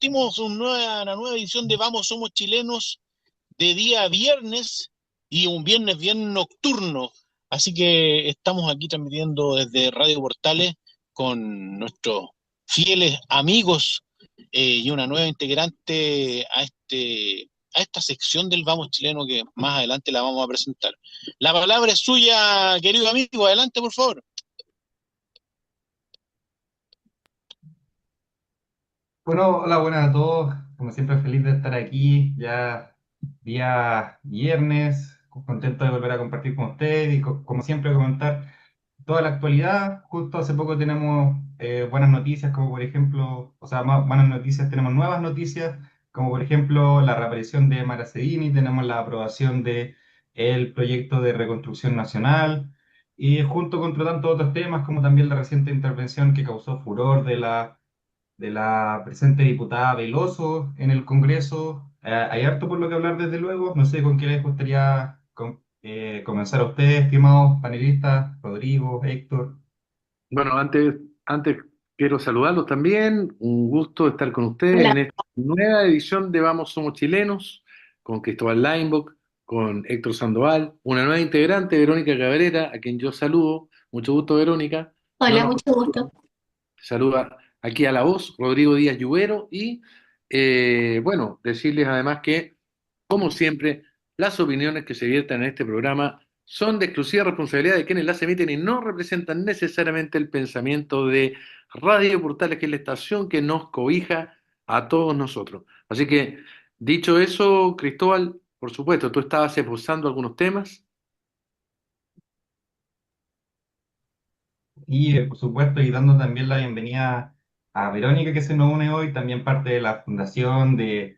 partimos una nueva edición de Vamos Somos Chilenos de día viernes y un viernes bien nocturno. Así que estamos aquí transmitiendo desde Radio Portales con nuestros fieles amigos y una nueva integrante a esta sección del Vamos Chileno que más adelante la vamos a presentar. La palabra es suya, querido amigo. Adelante, por favor. Bueno, hola, buenas a todos. Como siempre, feliz de estar aquí. Ya día viernes, contento de volver a compartir con ustedes y como siempre comentar toda la actualidad. Justo hace poco tenemos buenas noticias, como por ejemplo, o sea, más buenas noticias, tenemos nuevas noticias, como por ejemplo la reaparición de Maracedini, tenemos la aprobación de el proyecto de reconstrucción nacional y junto con tantos otros temas, como también la reciente intervención que causó furor de la presente diputada Veloso en el Congreso. Hay harto por lo que hablar, desde luego. No sé con qué les gustaría comenzar a ustedes, estimados panelistas, Rodrigo, Héctor. Bueno, antes quiero saludarlos también. Un gusto estar con ustedes Hola. en esta nueva edición de Vamos Somos Chilenos, con Cristóbal Leinbock, con Héctor Sandoval, una nueva integrante, Verónica Cabrera, a quien yo saludo. Mucho gusto, Verónica. No Hola, nos mucho gusto. saluda aquí a la voz, Rodrigo Díaz Lluvero, y bueno, decirles además que, como siempre, las opiniones que se viertan en este programa son de exclusiva responsabilidad de quienes las emiten y no representan necesariamente el pensamiento de Radio Portales, que es la estación que nos cobija a todos nosotros. Así que, dicho eso, Cristóbal, por supuesto, tú estabas esbozando algunos temas. Y por supuesto, y dando también la bienvenida a Verónica, que se nos une hoy, también parte de la fundación de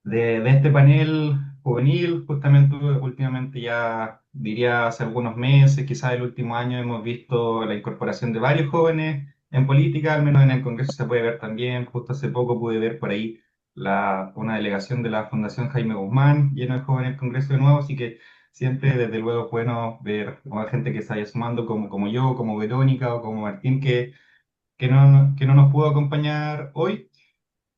este panel juvenil. Justamente últimamente, ya diría hace algunos meses, quizás el último año, hemos visto la incorporación de varios jóvenes en política, al menos en el Congreso se puede ver también. Justo hace poco pude ver por ahí una delegación de la Fundación Jaime Guzmán, lleno de jóvenes en el Congreso de nuevo, así que siempre desde luego es bueno ver a gente que se vaya sumando como yo, como Verónica o como Martín, que no nos pudo acompañar hoy.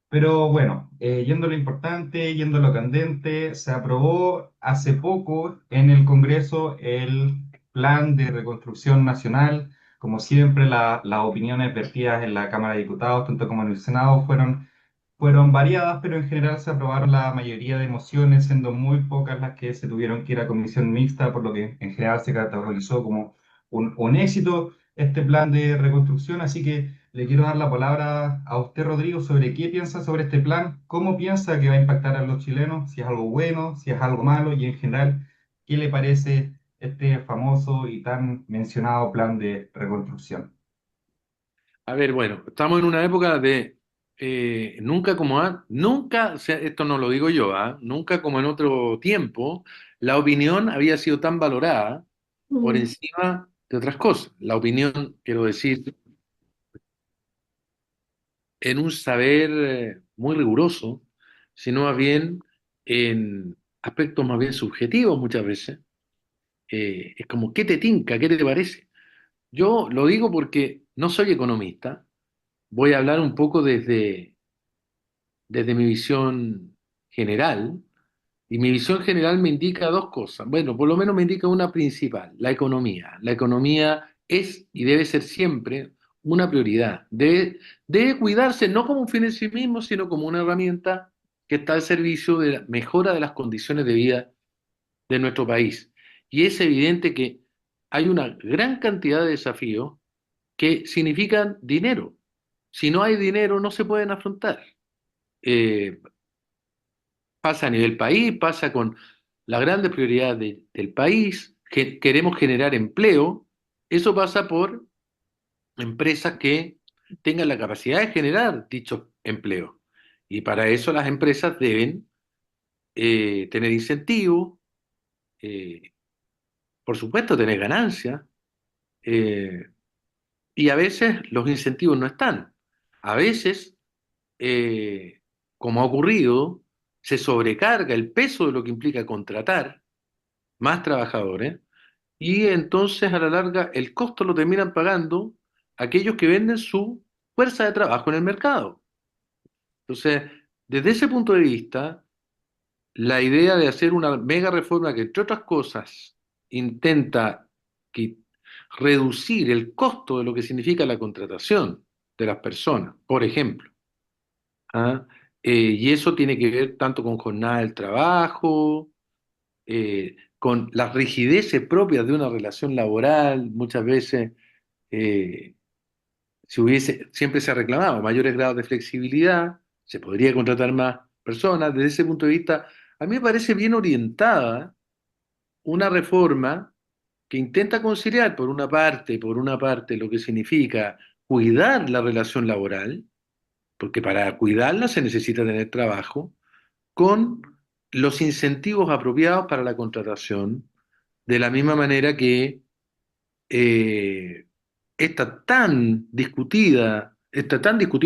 Pero bueno, yendo a lo importante, yendo a lo candente, se aprobó hace poco en el Congreso el Plan de Reconstrucción Nacional. Como siempre, las opiniones vertidas en la Cámara de Diputados, tanto como en el Senado, fueron variadas, pero en general se aprobaron la mayoría de mociones, siendo muy pocas las que se tuvieron que ir a comisión mixta, por lo que en general se categorizó como un éxito este plan de reconstrucción. Así que le quiero dar la palabra a usted, Rodrigo, sobre qué piensa sobre este plan, cómo piensa que va a impactar a los chilenos, si es algo bueno, si es algo malo, y en general, qué le parece este famoso y tan mencionado plan de reconstrucción. A ver, bueno, estamos en una época de nunca como nunca, o sea, esto no lo digo yo, nunca como en otro tiempo, la opinión había sido tan valorada por Mm. encima de otras cosas. La opinión, quiero decir, en un saber muy riguroso, sino más bien en aspectos más bien subjetivos muchas veces. Es como, ¿qué te tinca? ¿Qué te parece? Yo lo digo porque no soy economista, voy a hablar un poco desde mi visión general, y mi visión general me indica dos cosas. Bueno, por lo menos me indica una principal, la economía. La economía es y debe ser siempre una prioridad. Debe cuidarse no como un fin en sí mismo, sino como una herramienta que está al servicio de la mejora de las condiciones de vida de nuestro país. Y es evidente que hay una gran cantidad de desafíos que significan dinero. Si no hay dinero, no se pueden afrontar. Eh, Pasa a nivel país, pasa con la grande prioridad del país, que queremos generar empleo, eso pasa por empresas que tengan la capacidad de generar dicho empleo. Y para eso las empresas deben tener incentivos, eh, por supuesto tener ganancias, eh, y a veces los incentivos no están. A veces, eh, como ha ocurrido, se sobrecarga el peso de lo que implica contratar más trabajadores, y entonces a la larga el costo lo terminan pagando aquellos que venden su fuerza de trabajo en el mercado. Entonces, desde ese punto de vista, la idea de hacer una mega reforma que, entre otras cosas, intenta qui- reducir el costo de lo que significa la contratación de las personas, por ejemplo, ¿ah? Y eso tiene que ver tanto con jornada del trabajo, con las rigideces propias de una relación laboral. Muchas veces eh, siempre se ha reclamado mayores grados de flexibilidad, se podría contratar más personas. Desde ese punto de vista, a mí me parece bien orientada una reforma que intenta conciliar por una parte lo que significa cuidar la relación laboral, porque para cuidarla se necesita tener trabajo, con los incentivos apropiados para la contratación, de la misma manera que eh, este tan discutido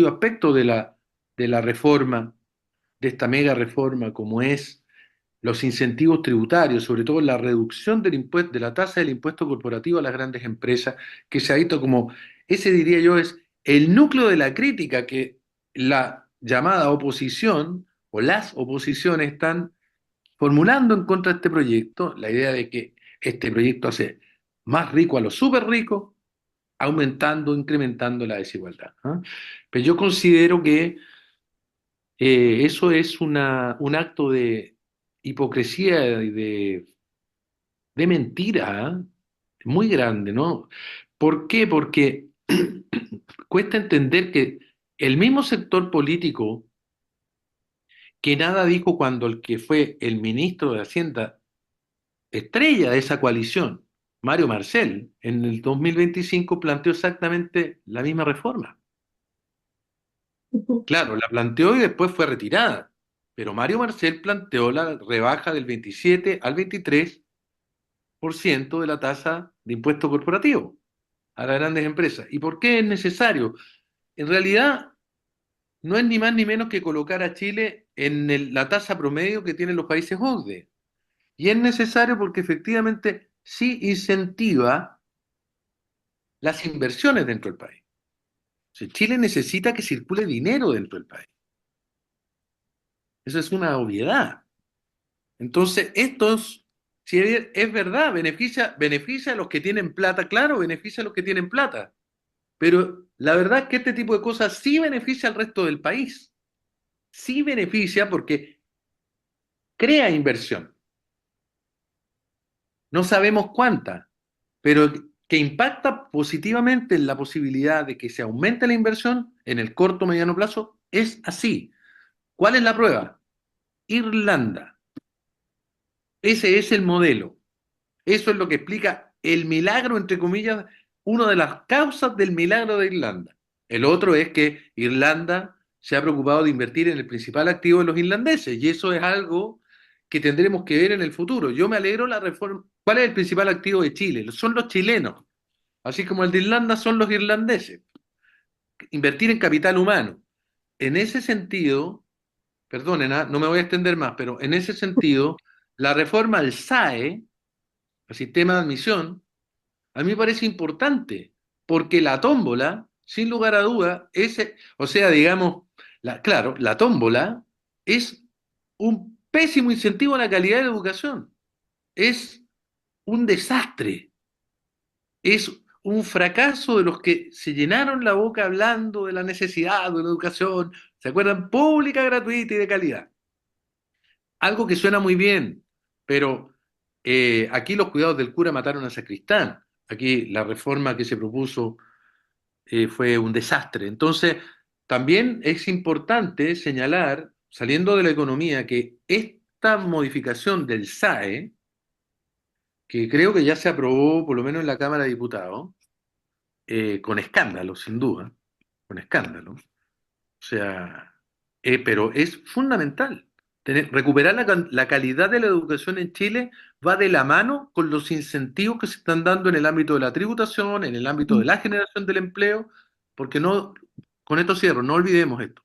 aspecto de la reforma, de esta mega reforma, como es los incentivos tributarios, sobre todo la reducción del impuesto, de la tasa del impuesto corporativo a las grandes empresas, que se ha visto como, ese diría yo, es el núcleo de la crítica que la llamada oposición o las oposiciones están formulando en contra de este proyecto, la idea de que este proyecto hace más rico a los súper ricos, aumentando, incrementando la desigualdad. ¿Ah? Pero yo considero que eso es un acto de hipocresía y de mentira, ¿ah? Muy grande, ¿no? ¿Por qué? Porque cuesta entender que el mismo sector político que nada dijo cuando el que fue el ministro de Hacienda, estrella de esa coalición, Mario Marcel, en el 2025 planteó exactamente la misma reforma. Claro, la planteó y después fue retirada, pero Mario Marcel planteó la rebaja del 27 al 23% de la tasa de impuesto corporativo a las grandes empresas. ¿Y por qué es necesario? En realidad, no es ni más ni menos que colocar a Chile en la tasa promedio que tienen los países OCDE. Y es necesario porque efectivamente sí incentiva las inversiones dentro del país. O sea, Chile necesita que circule dinero dentro del país. Eso es una obviedad. Entonces, estos, si es verdad, beneficia a los que tienen plata, claro, beneficia a los que tienen plata. Pero la verdad es que este tipo de cosas sí beneficia al resto del país. Sí beneficia porque crea inversión. No sabemos cuánta, pero que impacta positivamente en la posibilidad de que se aumente la inversión en el corto o mediano plazo, es así. ¿Cuál es la prueba? Irlanda. Ese es el modelo. Eso es lo que explica el milagro, entre comillas, una de las causas del milagro de Irlanda. El otro es que Irlanda se ha preocupado de invertir en el principal activo de los irlandeses y eso es algo que tendremos que ver en el futuro. Yo me alegro la reforma. ¿Cuál es el principal activo de Chile? Son los chilenos, así como el de Irlanda son los irlandeses. Invertir en capital humano. En ese sentido, perdonen, no me voy a extender más, pero en ese sentido, la reforma al SAE, el sistema de admisión, a mí me parece importante, porque la tómbola, sin lugar a duda, o sea, digamos, claro, la tómbola es un pésimo incentivo a la calidad de la educación. Es un desastre. Es un fracaso de los que se llenaron la boca hablando de la necesidad de una educación, ¿se acuerdan? Pública, gratuita y de calidad. Algo que suena muy bien, pero aquí los cuidados del cura mataron a sacristán. Aquí la reforma que se propuso fue un desastre. Entonces, también es importante señalar, saliendo de la economía, que esta modificación del SAE, que creo que ya se aprobó por lo menos en la Cámara de Diputados, con escándalo, sin duda, con escándalo. O sea, pero es fundamental. Recuperar la calidad de la educación en Chile va de la mano con los incentivos que se están dando en el ámbito de la tributación, en el ámbito de la generación del empleo, porque no, con esto cierro, no olvidemos esto.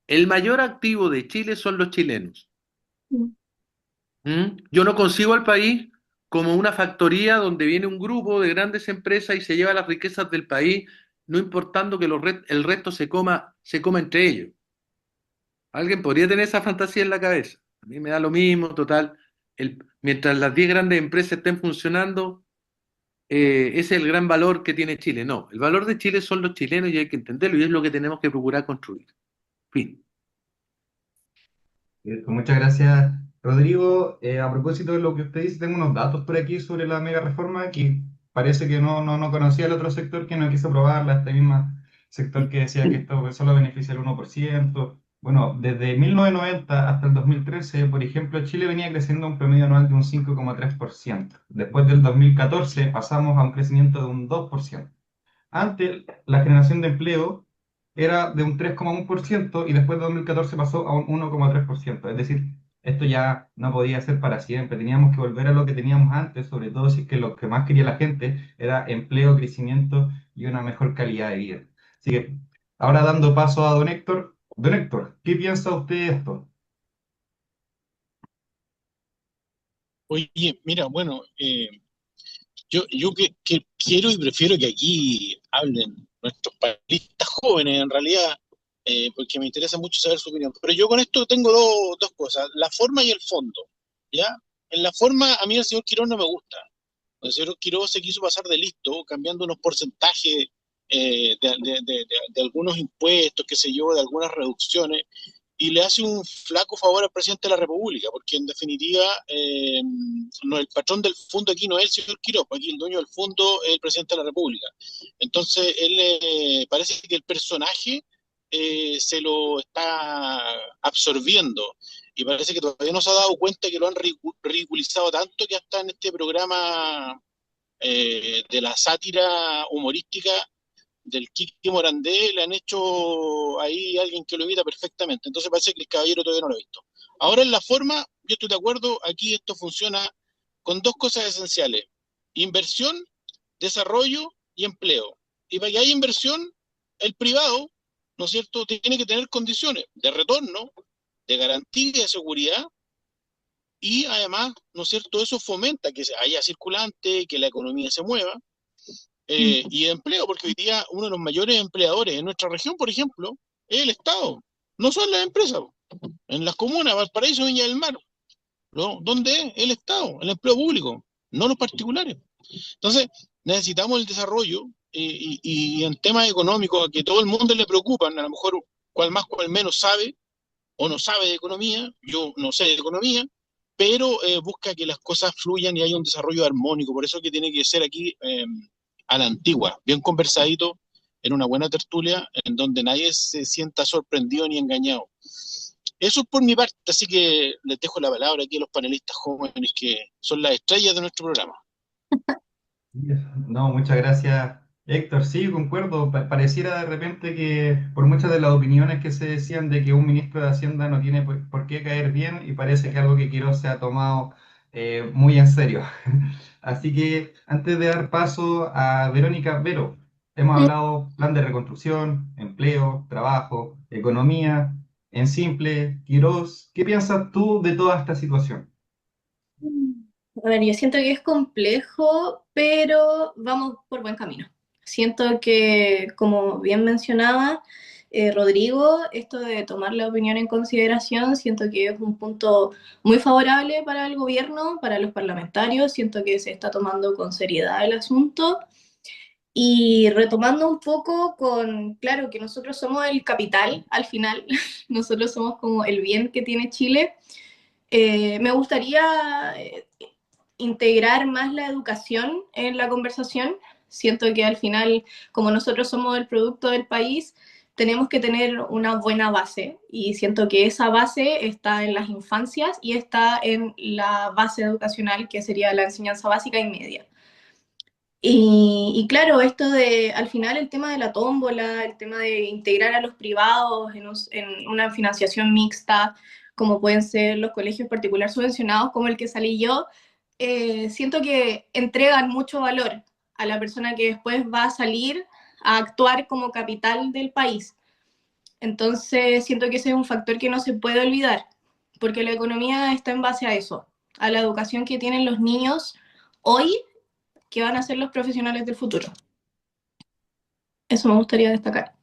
El mayor activo de Chile son los chilenos. ¿Mm? Yo no concibo al país como una factoría donde viene un grupo de grandes empresas y se lleva las riquezas del país, no importando que el resto se coma entre ellos. Alguien podría tener esa fantasía en la cabeza. A mí me da lo mismo, total. Mientras las 10 grandes empresas estén funcionando, ese es el gran valor que tiene Chile. No, el valor de Chile son los chilenos y hay que entenderlo y es lo que tenemos que procurar construir. Fin. Muchas gracias, Rodrigo. A propósito de lo que usted dice, tengo unos datos por aquí sobre la mega reforma que parece que no conocía el otro sector que no quiso probarla, este mismo sector que decía que esto solo beneficia al 1%. Bueno, desde 1990 hasta el 2013, por ejemplo, Chile venía creciendo un promedio anual de un 5,3%. Después del 2014 pasamos a un crecimiento de un 2%. Antes, la generación de empleo era de un 3,1% y después de 2014 pasó a un 1,3%. Es decir, esto ya no podía ser para siempre. Teníamos que volver a lo que teníamos antes, sobre todo si es que lo que más quería la gente era empleo, crecimiento y una mejor calidad de vida. Así que ahora dando paso a don Héctor. Don Héctor, ¿qué piensa usted de esto? Oye, mira, bueno, yo que quiero y prefiero que aquí hablen nuestros panelistas jóvenes, en realidad, porque me interesa mucho saber su opinión. Pero yo con esto tengo dos cosas, la forma y el fondo, ¿ya? En la forma, a mí el señor Quirós no me gusta. El señor Quirós se quiso pasar de listo, cambiando unos porcentajes de algunos impuestos, qué sé yo, de algunas reducciones, y le hace un flaco favor al presidente de la República, porque en definitiva no, el patrón del fondo aquí no es el señor Quirós, aquí el dueño del fondo es el presidente de la República. Entonces, él parece que el personaje se lo está absorbiendo y parece que todavía no se ha dado cuenta que lo han ridiculizado tanto que hasta en este programa de la sátira humorística del Kiki Morandé le han hecho ahí alguien que lo imita perfectamente. Entonces parece que el caballero todavía no lo ha visto. Ahora en la forma, yo estoy de acuerdo, aquí esto funciona con dos cosas esenciales. Inversión, desarrollo y empleo. Y para que haya inversión, el privado, ¿no es cierto?, tiene que tener condiciones de retorno, de garantía de seguridad y además, ¿no es cierto?, eso fomenta que haya circulante, que la economía se mueva y empleo, porque hoy día uno de los mayores empleadores en nuestra región, por ejemplo, es el Estado, no son las empresas. En las comunas, Valparaíso, Viña del Mar, ¿no? ¿Dónde es? El Estado, el empleo público, no los particulares. Entonces, necesitamos el desarrollo y en temas económicos a que todo el mundo le preocupan, a lo mejor cual más, cual menos sabe o no sabe de economía, yo no sé de economía, pero busca que las cosas fluyan y haya un desarrollo armónico. Por eso que tiene que ser aquí a la antigua, bien conversadito, en una buena tertulia, en donde nadie se sienta sorprendido ni engañado. Eso es por mi parte, así que les dejo la palabra aquí a los panelistas jóvenes que son las estrellas de nuestro programa. No, muchas gracias, Héctor. Sí, concuerdo. Pareciera de repente que por muchas de las opiniones que se decían de que un ministro de Hacienda no tiene por qué caer bien y parece que algo que Quirós se ha tomado muy en serio. Así que antes de dar paso a Verónica, Vero, hemos hablado plan de reconstrucción, empleo, trabajo, economía, en simple, Quirós, ¿qué piensas tú de toda esta situación? A ver, yo siento que es complejo, pero vamos por buen camino. Siento que, como bien mencionaba Rodrigo, esto de tomar la opinión en consideración, siento que es un punto muy favorable para el gobierno, para los parlamentarios, siento que se está tomando con seriedad el asunto. Y retomando un poco con, claro, que nosotros somos el capital al final, nosotros somos como el bien que tiene Chile. Me gustaría integrar más la educación en la conversación. Siento que al final, como nosotros somos el producto del país, tenemos que tener una buena base y siento que esa base está en las infancias y está en la base educacional, que sería la enseñanza básica y media. Y claro, esto de, al final el tema de la tómbola, el tema de integrar a los privados en una financiación mixta, como pueden ser los colegios particulares subvencionados, como el que salí yo, siento que entregan mucho valor a la persona que después va a salir a actuar como capital del país. Entonces, siento que ese es un factor que no se puede olvidar, porque la economía está en base a eso, a la educación que tienen los niños hoy que van a ser los profesionales del futuro. Eso me gustaría destacar.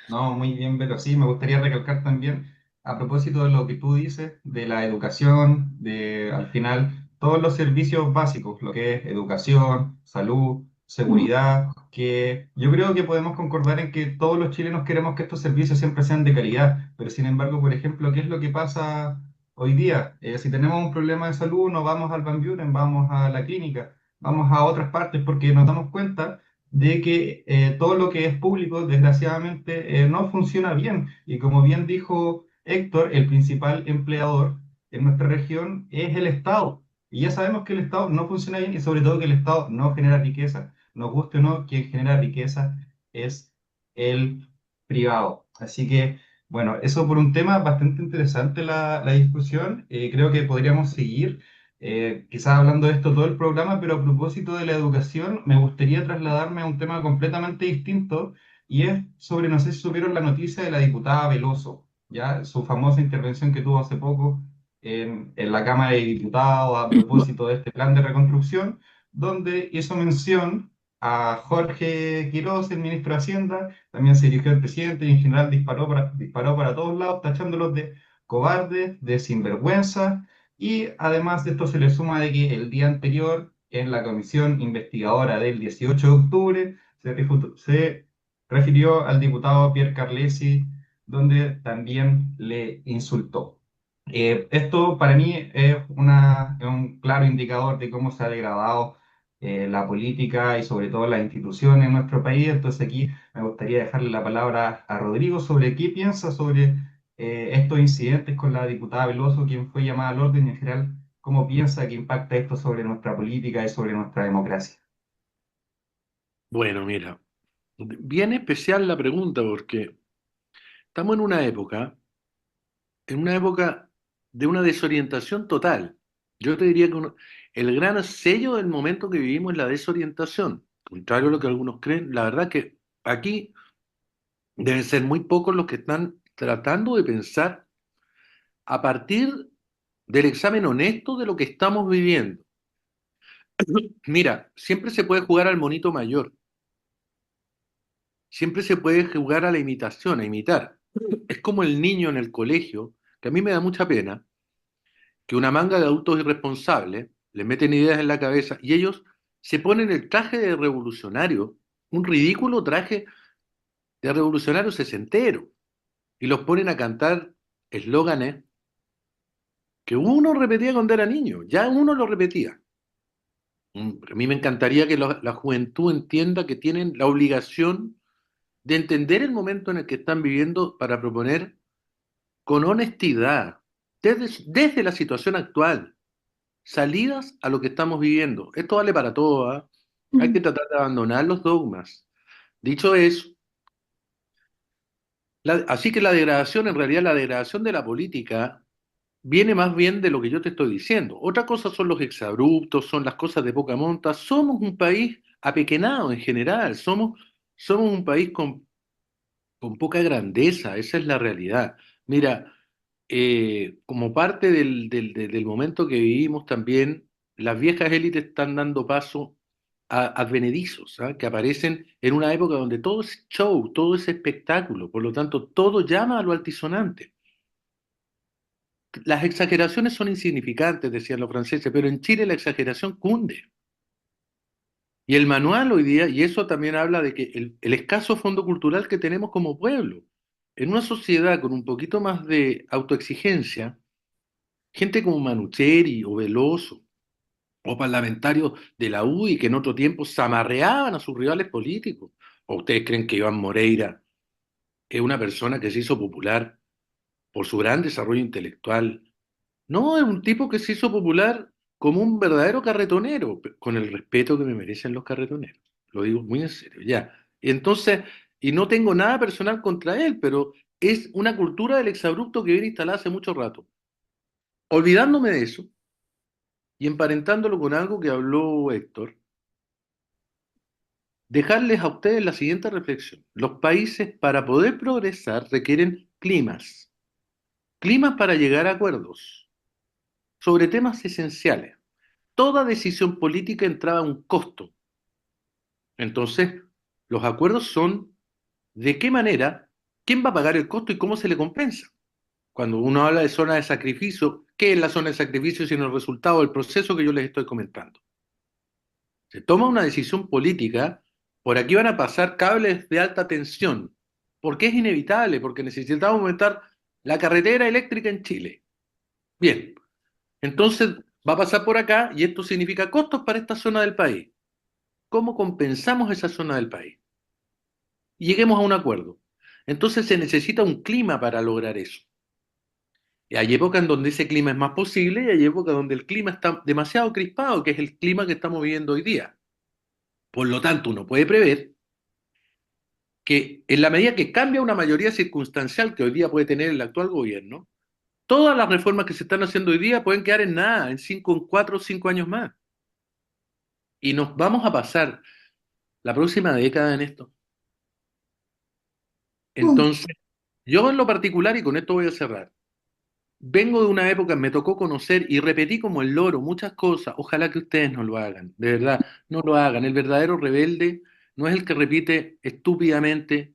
No, muy bien, pero sí, me gustaría recalcar también a propósito de lo que tú dices, de la educación, de al final todos los servicios básicos, lo que es educación, salud, seguridad, que yo creo que podemos concordar en que todos los chilenos queremos que estos servicios siempre sean de calidad, pero sin embargo, por ejemplo, ¿qué es lo que pasa hoy día? Si tenemos un problema de salud, no vamos al Van Buren, vamos a la clínica, vamos a otras partes porque nos damos cuenta de que todo lo que es público, desgraciadamente, no funciona bien. Y como bien dijo Héctor, el principal empleador en nuestra región es el Estado. Y ya sabemos que el Estado no funciona bien y sobre todo que el Estado no genera riqueza. Nos guste o no, quien genera riqueza es el privado. Así que, bueno, eso por un tema bastante interesante la discusión. Creo que podríamos seguir quizás hablando de esto todo el programa, pero a propósito de la educación, me gustaría trasladarme a un tema completamente distinto y es sobre, no sé si supieron la noticia de la diputada Veloso, ya su famosa intervención que tuvo hace poco en la Cámara de Diputados a propósito de este plan de reconstrucción, donde hizo mención a Jorge Quiroz, el ministro de Hacienda, también se dirigió al presidente y en general disparó para todos lados, tachándolos de cobardes, de sinvergüenza y además de esto se le suma de que el día anterior, en la comisión investigadora del 18 de octubre, se refirió al diputado Pierre Carlesi, donde también le insultó. Esto para mí es un claro indicador de cómo se ha degradado la política y sobre todo las instituciones en nuestro país. Entonces aquí me gustaría dejarle la palabra a Rodrigo sobre qué piensa sobre estos incidentes con la diputada Veloso, quien fue llamada al orden y en general, cómo piensa que impacta esto sobre nuestra política y sobre nuestra democracia. Bueno, mira, bien especial la pregunta porque estamos en una época de una desorientación total. Yo te diría que el gran sello del momento que vivimos es la desorientación. Contrario a lo que algunos creen, la verdad que aquí deben ser muy pocos los que están tratando de pensar a partir del examen honesto de lo que estamos viviendo. Mira, siempre se puede jugar al monito mayor, siempre se puede jugar a la imitación, a imitar. Es como el niño en el colegio, que a mí me da mucha pena, que una manga de adultos irresponsables le meten ideas en la cabeza y ellos se ponen el traje de revolucionario, un ridículo traje de revolucionario sesentero, y los ponen a cantar eslóganes que uno repetía cuando era niño, ya uno lo repetía. A mí me encantaría que la juventud entienda que tienen la obligación de entender el momento en el que están viviendo para proponer con honestidad, desde la situación actual, salidas a lo que estamos viviendo. Esto vale para todo, ¿ah? Hay que tratar de abandonar los dogmas. Dicho eso, así que la degradación, en realidad la degradación de la política viene más bien de lo que yo te estoy diciendo. Otra cosa son los exabruptos, son las cosas de poca monta. Somos un país apequeñado en general, somos un país con poca grandeza, esa es la realidad. Mira, como parte del momento que vivimos también, las viejas élites están dando paso a advenedizos, ¿ah? Que aparecen en una época donde todo es show, todo es espectáculo, por lo tanto, todo llama a lo altisonante. Las exageraciones son insignificantes, decían los franceses, pero en Chile la exageración cunde. Y el manual hoy día, y eso también habla de que el escaso fondo cultural que tenemos como pueblo, en una sociedad con un poquito más de autoexigencia, gente como Manucheri o Veloso, o parlamentarios de la UDI que en otro tiempo zamarreaban a sus rivales políticos. ¿O ustedes creen que Iván Moreira es una persona que se hizo popular por su gran desarrollo intelectual? No, es un tipo que se hizo popular como un verdadero carretonero, con el respeto que me merecen los carretoneros. Lo digo muy en serio, ya. Y entonces, y no tengo nada personal contra él, pero es una cultura del exabrupto que viene instalada hace mucho rato. Olvidándome de eso y emparentándolo con algo que habló Héctor, dejarles a ustedes la siguiente reflexión. Los países para poder progresar requieren climas para llegar a acuerdos sobre temas esenciales. Toda decisión política entraba a un costo. Entonces, los acuerdos son de qué manera, quién va a pagar el costo y cómo se le compensa. Cuando uno habla de zona de sacrificio, ¿qué es la zona de sacrificio sino el resultado del proceso que yo les estoy comentando? Se toma una decisión política, por aquí van a pasar cables de alta tensión, porque es inevitable, porque necesitamos aumentar la carretera eléctrica en Chile. Bien, entonces va a pasar por acá y esto significa costos para esta zona del país. ¿Cómo compensamos esa zona del país? Y lleguemos a un acuerdo. Entonces se necesita un clima para lograr eso. Y hay épocas en donde ese clima es más posible y hay épocas donde el clima está demasiado crispado, que es el clima que estamos viviendo hoy día. Por lo tanto, uno puede prever que en la medida que cambia una mayoría circunstancial que hoy día puede tener el actual gobierno, todas las reformas que se están haciendo hoy día pueden quedar en nada, en 4 o 5 años más. Y nos vamos a pasar la próxima década en esto. Mm. Entonces, yo en lo particular, y con esto voy a cerrar, vengo de una época, me tocó conocer y repetí como el loro muchas cosas. Ojalá que ustedes no lo hagan, de verdad, no lo hagan. El verdadero rebelde no es el que repite estúpidamente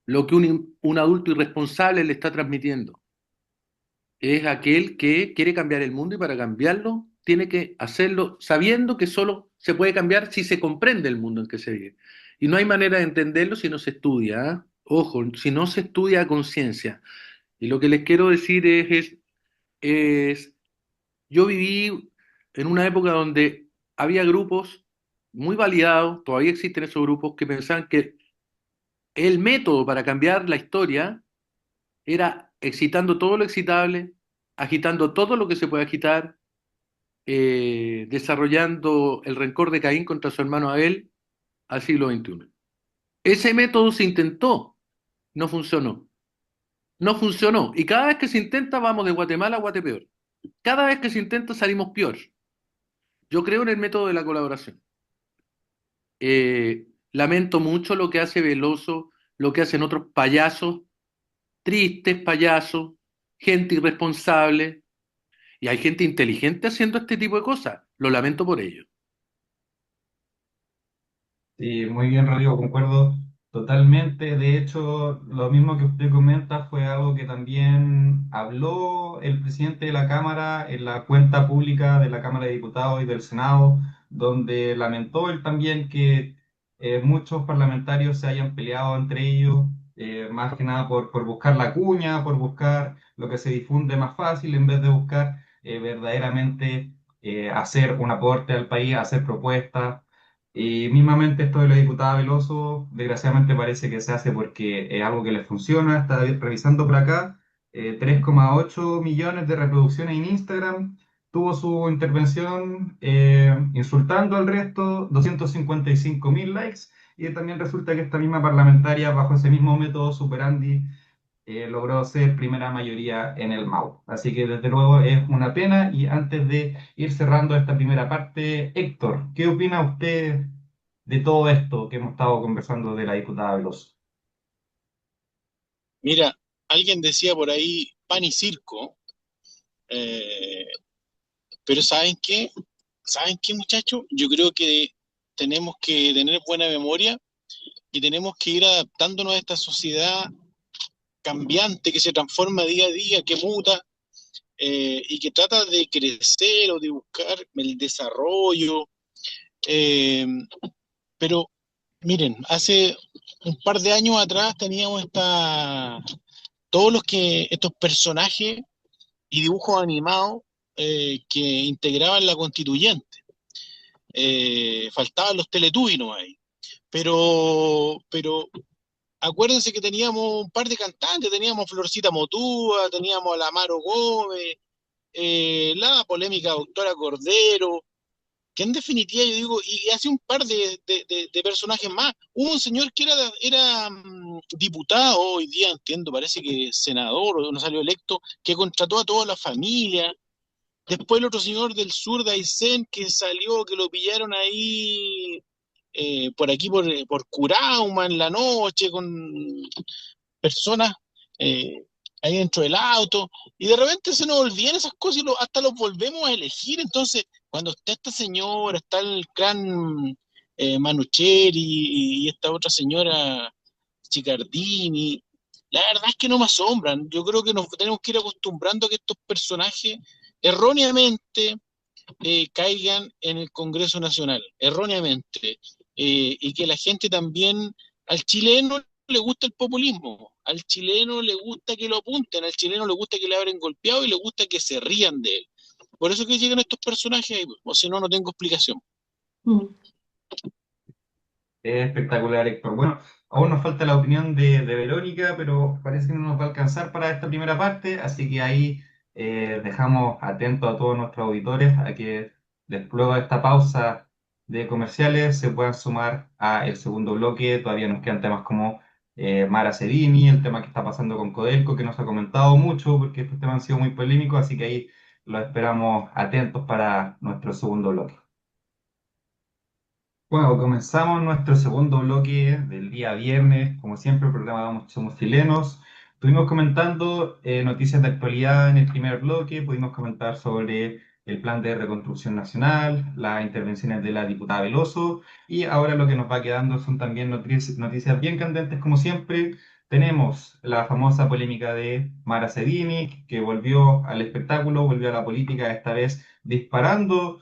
lo que un adulto irresponsable le está transmitiendo. Es aquel que quiere cambiar el mundo y para cambiarlo tiene que hacerlo sabiendo que solo se puede cambiar si se comprende el mundo en que se vive. Y no hay manera de entenderlo si no se estudia, ¿ah? Ojo, si no se estudia a conciencia. Y lo que les quiero decir es, yo viví en una época donde había grupos muy validados, todavía existen esos grupos que pensaban que el método para cambiar la historia era excitando todo lo excitable, agitando todo lo que se puede agitar, desarrollando el rencor de Caín contra su hermano Abel al siglo XXI. Ese método se intentó, no funcionó. No funcionó. Y cada vez que se intenta, vamos de Guatemala a Guatepeor. Cada vez que se intenta, salimos peor. Yo creo en el método de la colaboración. Lamento mucho lo que hace Veloso, lo que hacen otros payasos, tristes payasos, gente irresponsable, y hay gente inteligente haciendo este tipo de cosas. Lo lamento por ello. Sí, muy bien, Rodrigo, concuerdo totalmente. De hecho, lo mismo que usted comenta fue algo que también habló el presidente de la Cámara en la cuenta pública de la Cámara de Diputados y del Senado, donde lamentó él también que muchos parlamentarios se hayan peleado entre ellos, más que nada por buscar la cuña, por buscar lo que se difunde más fácil, en vez de buscar verdaderamente hacer un aporte al país, hacer propuestas. Y mismamente esto de la diputada Veloso, desgraciadamente parece que se hace porque es algo que le funciona. Está revisando por acá, 3,8 millones de reproducciones en Instagram. Tuvo su intervención insultando al resto, 255.000 likes. Y también resulta que esta misma parlamentaria, bajo ese mismo método Superandi, logró ser primera mayoría en el MAU. Así que desde luego es una pena. Y antes de ir cerrando esta primera parte, Héctor, ¿qué opina usted de todo esto que hemos estado conversando de la diputada Veloso? Mira, alguien decía por ahí pan y circo, eh, pero ¿saben qué? ¿Saben qué, muchachos? Yo creo que tenemos que tener buena memoria y tenemos que ir adaptándonos a esta sociedad cambiante que se transforma día a día, que muta y que trata de crecer o de buscar el desarrollo. eh, pero miren, hace un par de años atrás teníamos todos estos personajes y dibujos animados que integraban la constituyente. Faltaban los Teletubbies ahí. Pero acuérdense que teníamos un par de cantantes, teníamos Florcita Motúa, teníamos a la Amaro Gómez, la polémica doctora Cordero, que en definitiva yo digo, y hace un par de personajes más. Hubo un señor que era diputado, hoy día entiendo, parece que senador o no salió electo, que contrató a toda la familia. Después el otro señor del sur de Aysén que salió, que lo pillaron ahí por aquí, por Curauma en la noche, con personas eh, ahí dentro del auto, y de repente se nos olvidan esas cosas y hasta los volvemos a elegir. Entonces, cuando está esta señora, está el clan Manucheri y esta otra señora Chicardini, La verdad es que no me asombran. Yo creo que nos tenemos que ir acostumbrando a que estos personajes erróneamente caigan en el Congreso Nacional, erróneamente. Y que la gente también, al chileno le gusta el populismo, al chileno le gusta que lo apunten, al chileno le gusta que le abren golpeado y le gusta que se rían de él. Por eso que llegan estos personajes ahí, o si no, no tengo explicación. Mm. Es espectacular, Héctor. Bueno, aún nos falta la opinión de Verónica, pero parece que no nos va a alcanzar para esta primera parte, así que ahí dejamos atentos a todos nuestros auditores a que luego de esta pausa de comerciales se puedan sumar a el segundo bloque. Todavía nos quedan temas como Mara Sedini, el tema que está pasando con Codelco, que nos ha comentado mucho porque estos temas han sido muy polémicos, así que ahí los esperamos atentos para nuestro segundo bloque. Bueno, comenzamos nuestro segundo bloque del día viernes. Como siempre, el programa Somos Chilenos. Estuvimos comentando noticias de actualidad en el primer bloque, pudimos comentar sobre el plan de reconstrucción nacional, las intervenciones de la diputada Veloso, y ahora lo que nos va quedando son también noticias bien candentes, como siempre. Tenemos la famosa polémica de Mara Sedini, que volvió al espectáculo, volvió a la política, esta vez disparando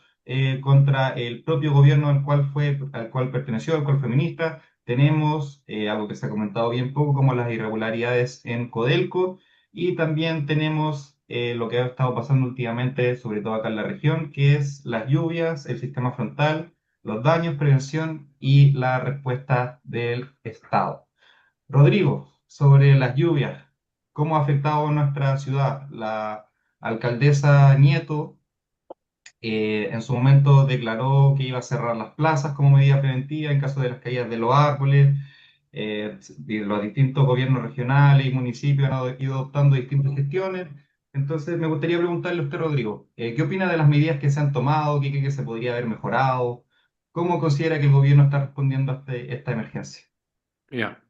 contra el propio gobierno al cual perteneció, al cual fue ministra. Tenemos algo que se ha comentado bien poco, como las irregularidades en Codelco, y también tenemos lo que ha estado pasando últimamente, sobre todo acá en la región, que es las lluvias, el sistema frontal, los daños, prevención y la respuesta del Estado. Rodrigo, sobre las lluvias, ¿cómo ha afectado a nuestra ciudad? La alcaldesa Nieto en su momento declaró que iba a cerrar las plazas como medida preventiva en caso de las caídas de los árboles. Y los distintos gobiernos regionales y municipios han ido adoptando distintas gestiones. Entonces, me gustaría preguntarle a usted, Rodrigo, ¿qué opina de las medidas que se han tomado? ¿Qué cree que se podría haber mejorado? ¿Cómo considera que el gobierno está respondiendo a esta emergencia? Ya.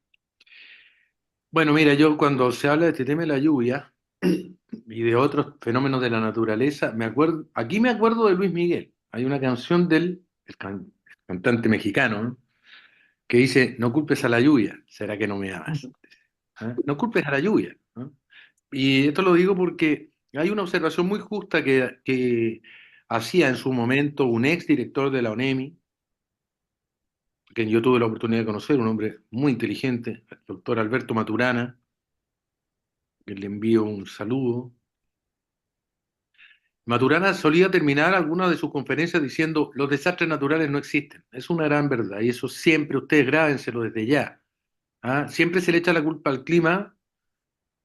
Bueno, mira, yo cuando se habla de este tema de la lluvia y de otros fenómenos de la naturaleza, aquí me acuerdo de Luis Miguel. Hay una canción el cantante mexicano, ¿no? Que dice, no culpes a la lluvia, ¿será que no me amas? ¿Ah? No culpes a la lluvia, ¿no? Y esto lo digo porque hay una observación muy justa que hacía en su momento un ex director de la ONEMI, que yo tuve la oportunidad de conocer, un hombre muy inteligente, el doctor Alberto Maturana, que le envío un saludo. Maturana solía terminar algunas de sus conferencias diciendo, los desastres naturales no existen. Es una gran verdad, y eso siempre ustedes grábenselo desde ya. ¿Ah? Siempre se le echa la culpa al clima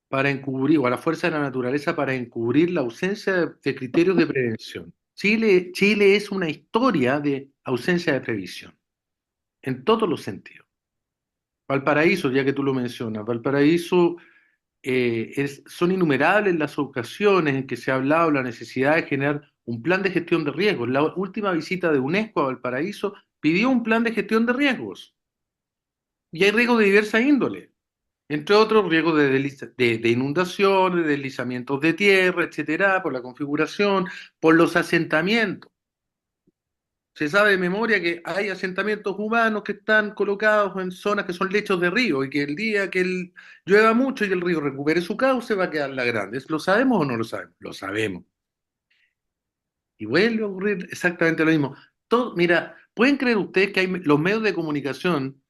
para encubrir, o a la fuerza de la naturaleza para encubrir la ausencia de criterios de prevención. Chile es una historia de ausencia de previsión, en todos los sentidos. Valparaíso, ya que tú lo mencionas, Valparaíso son innumerables las ocasiones en que se ha hablado de la necesidad de generar un plan de gestión de riesgos. La última visita de UNESCO a Valparaíso pidió un plan de gestión de riesgos. Y hay riesgos de diversa índole, entre otros riesgos de inundaciones, de deslizamientos de tierra, etcétera, por la configuración, por los asentamientos. Se sabe de memoria que hay asentamientos humanos que están colocados en zonas que son lechos de río y que el día que llueva mucho y el río recupere su cauce va a quedar la grande. ¿Lo sabemos o no lo sabemos? Lo sabemos. Y vuelve a ocurrir exactamente lo mismo. Mira, ¿pueden creer ustedes que hay los medios de comunicación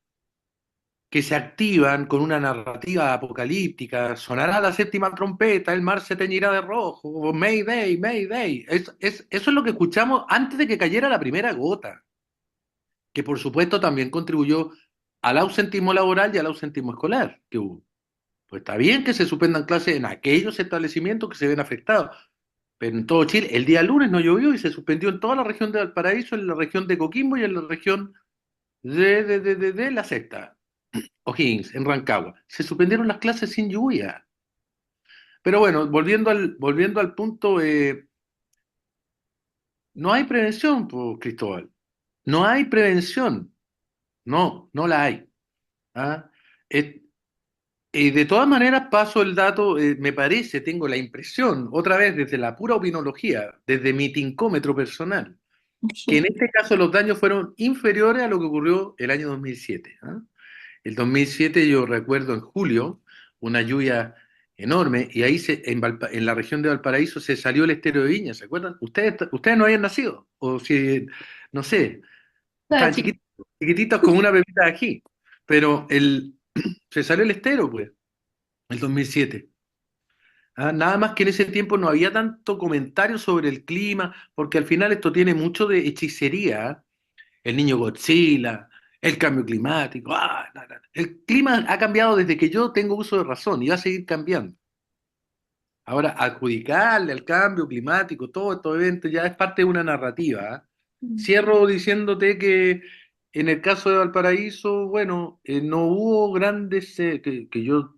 que se activan con una narrativa apocalíptica? Sonará la séptima trompeta, el mar se teñirá de rojo, Mayday, Mayday. Eso es lo que escuchamos antes de que cayera la primera gota, que por supuesto también contribuyó al ausentismo laboral y al ausentismo escolar que hubo. Pues está bien que se suspendan clases en aquellos establecimientos que se ven afectados, pero en todo Chile, el día lunes no llovió y se suspendió en toda la región de Valparaíso, en la región de Coquimbo y en la región de La Sexta, O'Higgins, en Rancagua. Se suspendieron las clases sin lluvia. Pero bueno, volviendo al punto, no hay prevención, pues, Cristóbal. No hay prevención. No, no la hay. ¿Ah? Es- de todas maneras, paso el dato, me parece, tengo la impresión, otra vez desde la pura opinología, desde mi tincómetro personal, que en este caso los daños fueron inferiores a lo que ocurrió el año 2007. ¿Ah? El 2007 yo recuerdo en julio, una lluvia enorme, y ahí en la región de Valparaíso se salió el estero de Viña, ¿se acuerdan? Ustedes no habían nacido, o si, no sé, Ah, estaban chiquititos, chiquititos como una pepita de ají, pero se salió el estero, pues, el 2007. Nada más que en ese tiempo no había tanto comentario sobre el clima, porque al final esto tiene mucho de hechicería. El niño Godzilla, el cambio climático. No, no, no. El clima ha cambiado desde que yo tengo uso de razón y va a seguir cambiando. Ahora, adjudicarle al cambio climático todos estos eventos ya es parte de una narrativa. Cierro diciéndote que en el caso de Valparaíso, bueno, no hubo grandes, que yo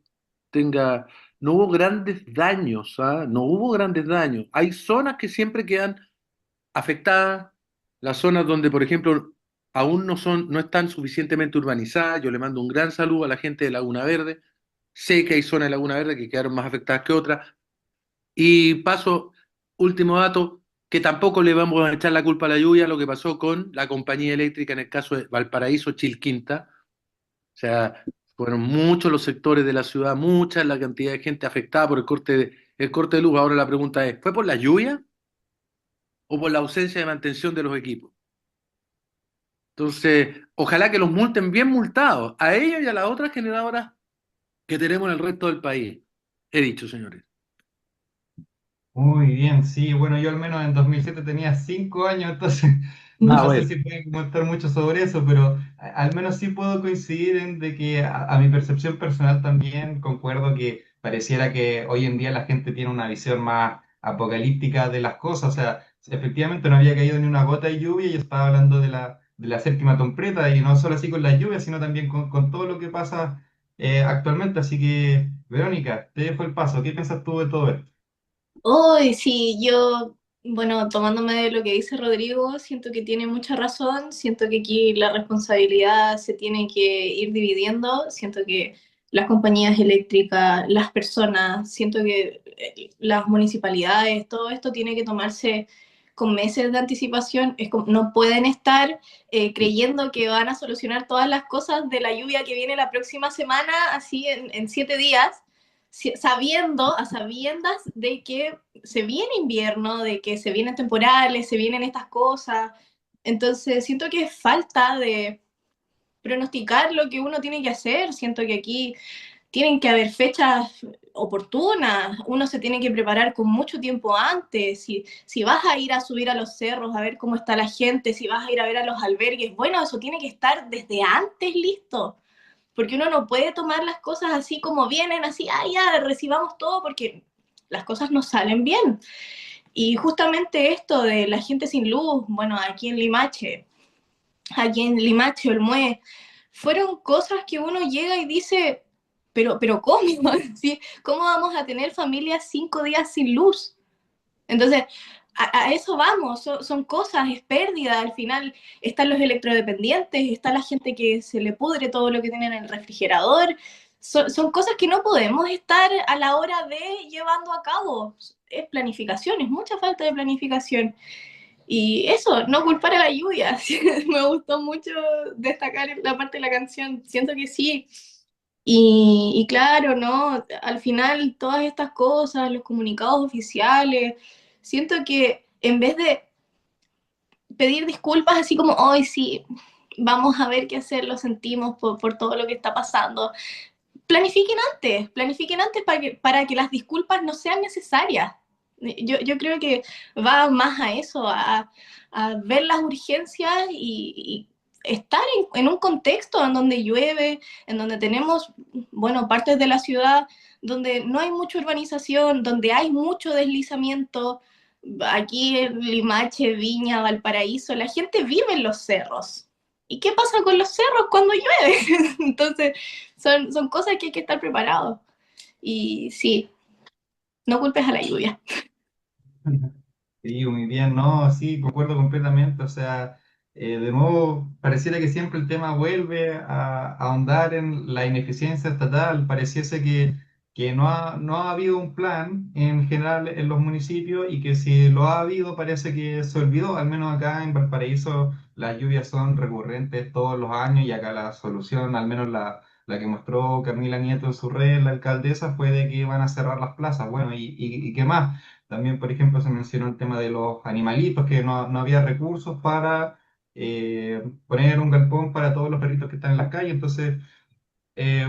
tenga, no hubo grandes daños, no hubo grandes daños. Hay zonas que siempre quedan afectadas, las zonas donde, por ejemplo, aún no están suficientemente urbanizadas. Yo le mando un gran saludo a la gente de Laguna Verde. Sé que hay zonas de Laguna Verde que quedaron más afectadas que otras. Y paso, último dato, que tampoco le vamos a echar la culpa a la lluvia, lo que pasó con la compañía eléctrica en el caso de Valparaíso, Chilquinta. O sea, fueron muchos los sectores de la ciudad, mucha la cantidad de gente afectada por el corte de luz. Ahora la pregunta es, ¿fue por la lluvia o por la ausencia de mantención de los equipos? Entonces, ojalá que los multen bien multados, a ellos y a las otras generadoras que tenemos en el resto del país. He dicho, señores. Muy bien, sí, bueno, yo al menos en 2007 tenía 5 años, entonces no sé Bueno. si puedo comentar mucho sobre eso, pero al menos sí puedo coincidir en de que a mi percepción personal también concuerdo que pareciera que hoy en día la gente tiene una visión más apocalíptica de las cosas, o sea, efectivamente no había caído ni una gota de lluvia y yo estaba hablando de la séptima temporada y no solo así con la lluvia, sino también con todo lo que pasa actualmente, así que, Verónica, te dejo el paso, ¿qué piensas tú de todo esto? hoy sí, yo, bueno, tomándome de lo que dice Rodrigo, siento que tiene mucha razón, siento que aquí la responsabilidad se tiene que ir dividiendo, siento que las compañías eléctricas, las personas, siento que las municipalidades, todo esto tiene que tomarse con meses de anticipación, no pueden estar creyendo que van a solucionar todas las cosas de la lluvia que viene la próxima semana, así en 7 días sabiendo, a sabiendas de que se viene invierno, de que se vienen temporales, se vienen estas cosas. Entonces, siento que es falta de pronosticar lo que uno tiene que hacer. Siento que aquí tienen que haber fechas oportunas, uno se tiene que preparar con mucho tiempo antes, si vas a ir a subir a los cerros a ver cómo está la gente, si vas a ir a ver a los albergues, bueno, eso tiene que estar desde antes listo, porque uno no puede tomar las cosas así como vienen, así, ya, recibamos todo, porque las cosas no salen bien. Y justamente esto de la gente sin luz, bueno, aquí en Limache, Olmué, fueron cosas que uno llega y dice, pero ¿cómo? ¿Sí? ¿Cómo vamos a tener familias 5 días sin luz? Entonces, a eso vamos, son cosas, es pérdida, al final están los electrodependientes, está la gente que se le pudre todo lo que tiene en el refrigerador, son cosas que no podemos estar a la hora de llevando a cabo, es planificación, es mucha falta de planificación. Y eso, no culpar a la lluvia, me gustó mucho destacar la parte de la canción, siento que sí. Y claro, ¿no? Al final todas estas cosas, los comunicados oficiales, siento que en vez de pedir disculpas así como, hoy sí, vamos a ver qué hacer, lo sentimos por todo lo que está pasando, planifiquen antes para que las disculpas no sean necesarias. Yo creo que va más a eso, a ver las urgencias y estar en un contexto en donde llueve, en donde tenemos, bueno, partes de la ciudad donde no hay mucha urbanización, donde hay mucho deslizamiento. Aquí en Limache, Viña, Valparaíso, la gente vive en los cerros. ¿Y qué pasa con los cerros cuando llueve? Entonces, son cosas que hay que estar preparados. Y sí, no culpes a la lluvia. Sí, muy bien, no, sí, concuerdo completamente. O sea, de nuevo, pareciera que siempre el tema vuelve a ahondar en la ineficiencia estatal. Pareciese que no ha habido un plan en general en los municipios y que si lo ha habido parece que se olvidó. Al menos acá en Valparaíso las lluvias son recurrentes todos los años y acá la solución, al menos la que mostró Camila Nieto en su red, la alcaldesa, fue de que iban a cerrar las plazas. Bueno, ¿y qué más? También, por ejemplo, se mencionó el tema de los animalitos, que no había recursos para poner un galpón para todos los perritos que están en las calles. Entonces,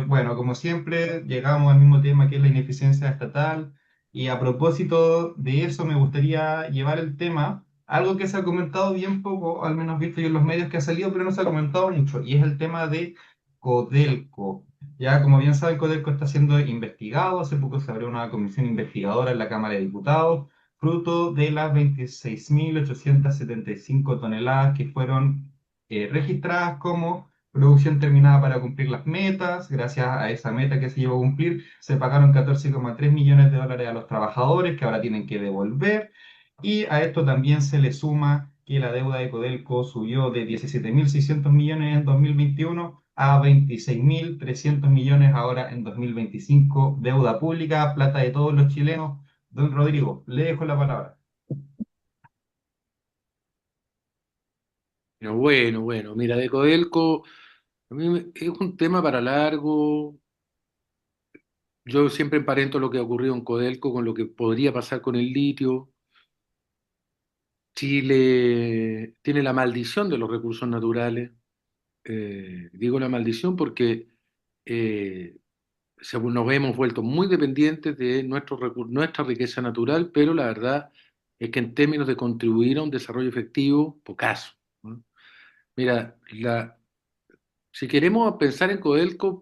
bueno, como siempre, llegamos al mismo tema que es la ineficiencia estatal. Y a propósito de eso, me gustaría llevar el tema, algo que se ha comentado bien poco, al menos visto yo en los medios que ha salido, pero no se ha comentado mucho, y es el tema de Codelco. Ya, como bien saben, Codelco está siendo investigado. Hace poco se abrió una comisión investigadora en la Cámara de Diputados, fruto de las 26.875 toneladas que fueron registradas como producción terminada para cumplir las metas. Gracias a esa meta que se llevó a cumplir, se pagaron 14,3 millones de dólares a los trabajadores que ahora tienen que devolver. Y a esto también se le suma que la deuda de Codelco subió de 17.600 millones en 2021 a 26.300 millones ahora en 2025. Deuda pública, plata de todos los chilenos. Don Rodrigo, le dejo la palabra. Bueno, mira, de Codelco, es un tema para largo. Yo siempre emparento lo que ha ocurrido en Codelco con lo que podría pasar con el litio. Chile tiene la maldición de los recursos naturales. Digo la maldición porque eh, nos hemos vuelto muy dependientes de nuestra riqueza natural, pero la verdad es que en términos de contribuir a un desarrollo efectivo, pocaso, ¿no? Mira, si queremos pensar en Codelco,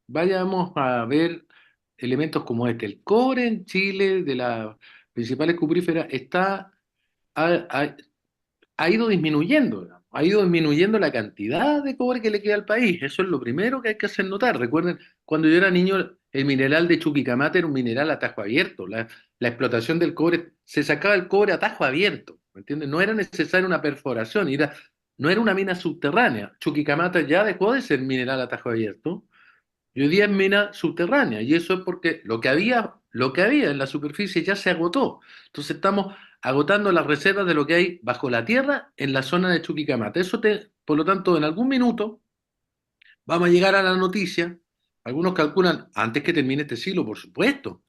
vayamos a ver elementos como este. El cobre en Chile, de las principales cupríferas, ha, ha- ha ido disminuyendo, digamos. Ha ido disminuyendo la cantidad de cobre que le queda al país. Eso es lo primero que hay que hacer notar. Recuerden, cuando yo era niño, el mineral de Chuquicamata era un mineral a tajo abierto. La explotación del cobre, se sacaba el cobre a tajo abierto, ¿me entiendes? No era necesaria una perforación, no era una mina subterránea. Chuquicamata ya dejó de ser mineral a tajo abierto y hoy día es mina subterránea, y eso es porque lo que había en la superficie ya se agotó. Entonces estamos agotando las reservas de lo que hay bajo la tierra en la zona de Chuquicamata. Por lo tanto, en algún minuto vamos a llegar a la noticia. Algunos calculan antes que termine este siglo, por supuesto,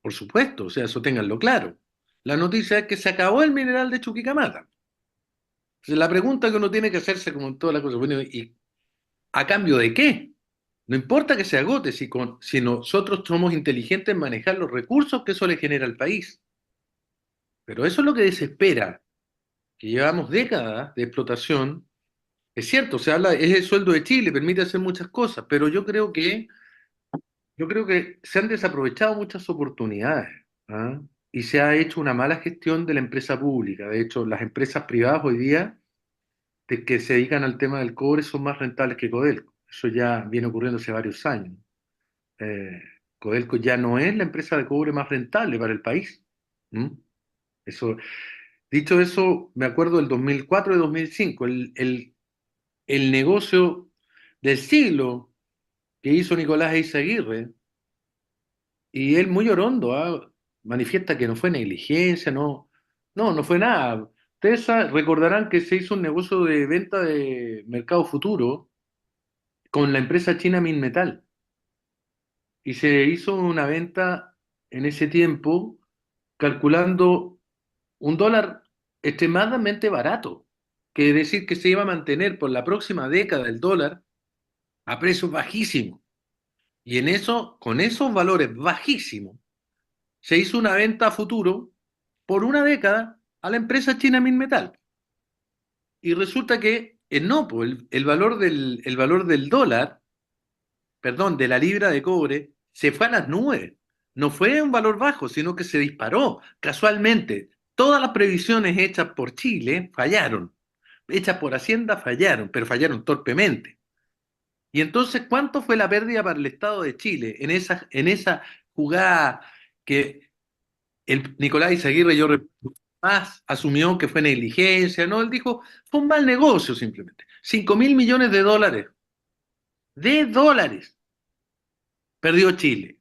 o sea, eso ténganlo claro. La noticia es que se acabó el mineral de Chuquicamata. Entonces, la pregunta que uno tiene que hacerse, como en todas las cosas, bueno, ¿y a cambio de qué? No importa que se agote, si nosotros somos inteligentes en manejar los recursos que eso le genera al país. Pero eso es lo que desespera, que llevamos décadas de explotación. Es cierto, se habla, es el sueldo de Chile, permite hacer muchas cosas, pero yo creo que se han desaprovechado muchas oportunidades, ¿ah? Y se ha hecho una mala gestión de la empresa pública. De hecho, las empresas privadas hoy día que se dedican al tema del cobre son más rentables que Codelco. Eso ya viene ocurriendo hace varios años. eh, Codelco ya no es la empresa de cobre más rentable para el país. ¿Mm? Eso, dicho eso, me acuerdo del 2004 y 2005, el negocio del siglo que hizo Nicolás Eizaguirre, y él muy orondo, ¿ah? Manifiesta que no fue negligencia, no fue nada. Ustedes recordarán que se hizo un negocio de venta de mercado futuro con la empresa china Minmetal. Y se hizo una venta en ese tiempo calculando un dólar extremadamente barato, que decir que se iba a mantener por la próxima década el dólar a precios bajísimos. Y con esos valores bajísimos, se hizo una venta a futuro por una década a la empresa china Minmetal. Y resulta que no, pues, el valor del dólar, perdón, de la libra de cobre, se fue a las nubes. No fue un valor bajo, sino que se disparó. Casualmente, todas las previsiones hechas por Chile fallaron. Hechas por Hacienda fallaron, pero fallaron torpemente. Y entonces, ¿cuánto fue la pérdida para el Estado de Chile en esa jugada que el Nicolás Izaguirre, más asumió que fue negligencia? No, él dijo, fue un mal negocio simplemente. 5.000 millones de dólares perdió Chile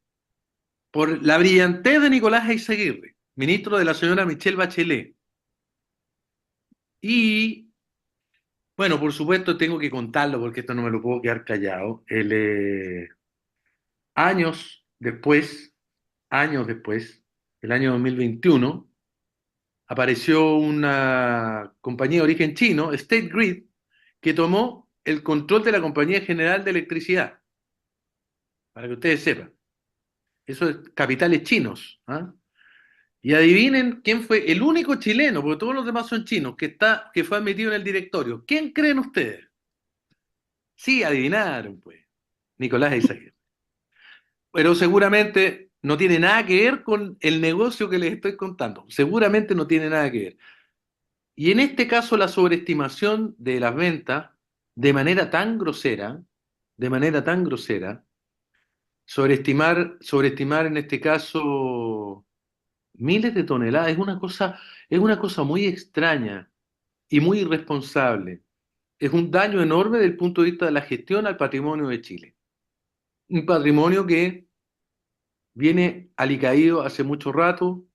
por la brillantez de Nicolás Eizaguirre, ministro de la señora Michelle Bachelet. Y Bueno, por supuesto tengo que contarlo porque esto no me lo puedo quedar callado. Años después, años después, el año 2021, apareció una compañía de origen chino, State Grid, que tomó el control de la Compañía General de Electricidad, para que ustedes sepan. Eso es capitales chinos. ¿Ah? Y adivinen quién fue el único chileno, porque todos los demás son chinos, que fue admitido en el directorio. ¿Quién creen ustedes? Sí, adivinaron, pues. Nicolás Eisager. Pero seguramente no tiene nada que ver con el negocio que les estoy contando. Seguramente no tiene nada que ver. Y en este caso, la sobreestimación de las ventas, de manera tan grosera, de manera tan grosera, sobreestimar en este caso miles de toneladas, es una cosa muy extraña y muy irresponsable. Es un daño enorme desde el punto de vista de la gestión al patrimonio de Chile. Un patrimonio que viene alicaído hace mucho rato.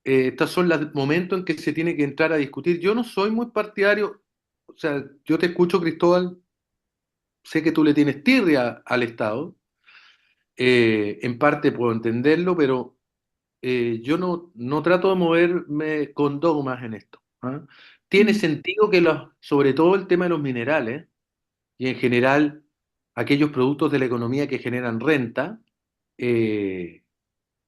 Estos son los momentos en que se tiene que entrar a discutir. Yo no soy muy partidario, o sea, yo te escucho, Cristóbal, sé que tú le tienes tirria al Estado, en parte puedo entenderlo, pero yo no trato de moverme con dogmas en esto. ¿Ah? Tiene sentido que sobre todo el tema de los minerales y en general aquellos productos de la economía que generan renta, eh,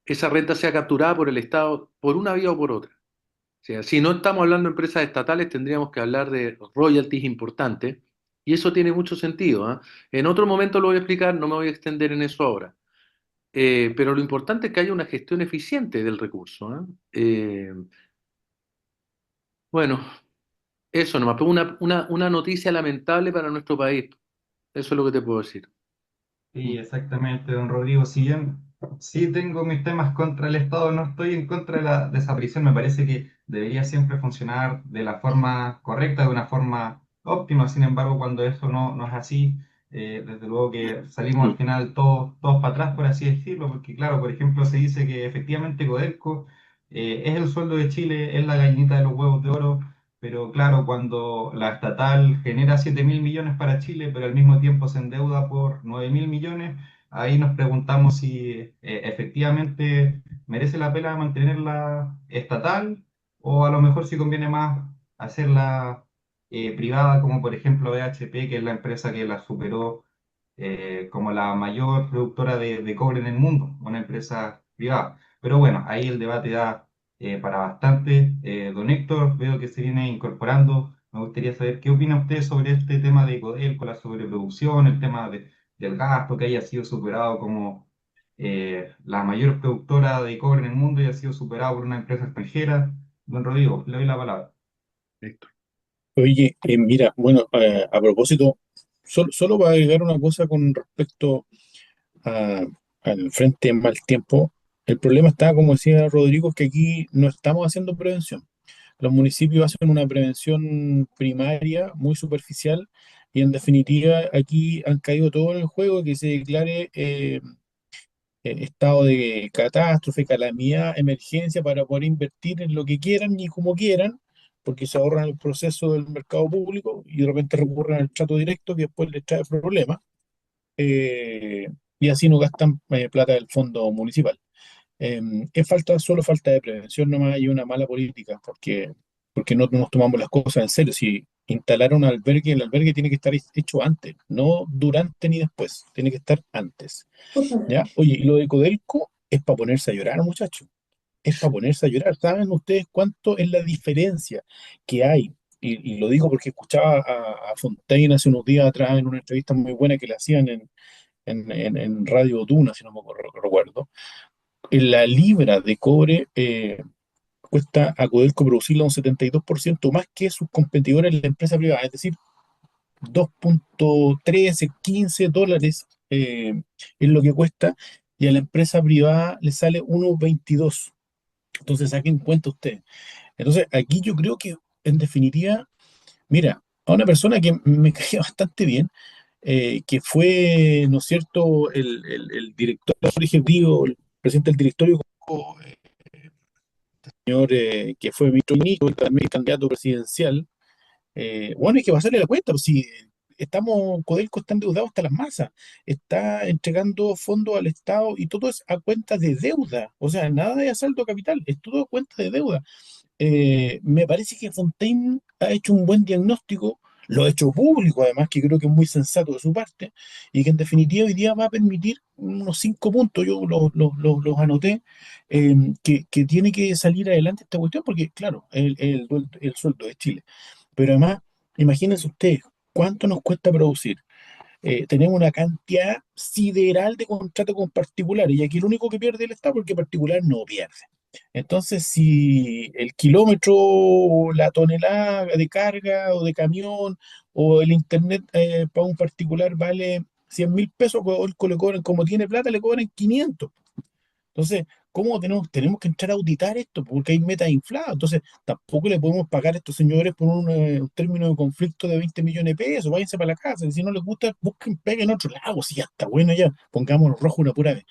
esa renta sea capturada por el Estado por una vía o por otra. O sea, si no estamos hablando de empresas estatales, tendríamos que hablar de royalties importantes, y eso tiene mucho sentido. ¿Ah? En otro momento lo voy a explicar, no me voy a extender en eso ahora. Pero lo importante es que haya una gestión eficiente del recurso. ¿Ah? Bueno, eso nomás, pero una noticia lamentable para nuestro país. Eso es lo que te puedo decir. Sí, exactamente, don Rodrigo. Si bien sí tengo mis temas contra el Estado, no estoy en contra de la desaparición. Me parece que debería siempre funcionar de la forma correcta, de una forma óptima. Sin embargo, cuando eso no es así, desde luego que salimos al final todos para atrás, por así decirlo, porque claro, por ejemplo, se dice que efectivamente Codelco es el sueldo de Chile, es la gallinita de los huevos de oro. Pero claro, cuando la estatal genera 7.000 millones para Chile, pero al mismo tiempo se endeuda por 9.000 millones, ahí nos preguntamos si efectivamente merece la pena mantenerla estatal o a lo mejor si conviene más hacerla privada, como por ejemplo BHP, que es la empresa que la superó como la mayor productora de cobre en el mundo, una empresa privada. Pero bueno, ahí el debate da para bastante. Don Héctor, veo que se viene incorporando. Me gustaría saber qué opina usted sobre este tema de Codelco, la sobreproducción, el tema del gasto que haya sido superado como la mayor productora de cobre en el mundo y ha sido superado por una empresa extranjera. Don Rodrigo, le doy la palabra. Héctor. Oye, mira, bueno, a propósito, solo para agregar una cosa con respecto a- al frente mal tiempo, el problema está, como decía Rodrigo, es que aquí no estamos haciendo prevención. Los municipios hacen una prevención primaria muy superficial y en definitiva aquí han caído todo en el juego que se declare estado de catástrofe, calamidad, emergencia para poder invertir en lo que quieran y como quieran, porque se ahorran el proceso del mercado público y de repente recurren al trato directo que después les trae problemas y así no gastan plata del fondo municipal. Eh, solo falta de prevención nomás y una mala política, porque no nos tomamos las cosas en serio. Si instalaron un albergue, el albergue tiene que estar hecho antes, no durante ni después, tiene que estar antes. ¿Ya? Oye, y lo de Codelco es para ponerse a llorar, muchachos. Es para ponerse a llorar. ¿Saben ustedes cuánto es la diferencia que hay? Y lo digo porque escuchaba a Fontaine hace unos días atrás en una entrevista muy buena que le hacían en Radio Duna, si no me recuerdo. En la libra de cobre cuesta a Codelco producirla un 72% más que sus competidores en la empresa privada, es decir, 2,13, 15 dólares es lo que cuesta, y a la empresa privada le sale 1,22. Entonces saquen cuenta ustedes. Entonces aquí yo creo que en definitiva, mira, a una persona que me caía bastante bien, que fue, ¿no es cierto?, el director ejecutivo, el presidente del directorio, señor que fue ministro y también candidato presidencial, Bueno, hay que pasarle la cuenta, pues si Codelco está endeudado hasta las masas, está entregando fondos al Estado y todo es a cuenta de deuda, o sea, nada de asalto a capital, es todo a cuenta de deuda. Me parece que Fontaine ha hecho un buen diagnóstico, lo ha hecho público además, que creo que es muy sensato de su parte, y que en definitiva hoy día va a permitir unos 5 puntos, yo los anoté, que tiene que salir adelante esta cuestión, porque claro, el sueldo de Chile. Pero además, imagínense ustedes, ¿cuánto nos cuesta producir? Tenemos una cantidad sideral de contratos con particulares, y aquí el único que pierde es el Estado porque el particular no pierde. Entonces, si el kilómetro, o la tonelada de carga o de camión o el internet para un particular vale 100.000 pesos, pues Olco le cobran, como tiene plata, le cobran 500. Entonces, ¿cómo tenemos que entrar a auditar esto? Porque hay metas infladas. Entonces, tampoco le podemos pagar a estos señores por un término de conflicto de 20 millones de pesos. Váyanse para la casa. Y si no les gusta, busquen, peguen en otro lado. Si ya está bueno, ya pongámoslo rojo una pura vez.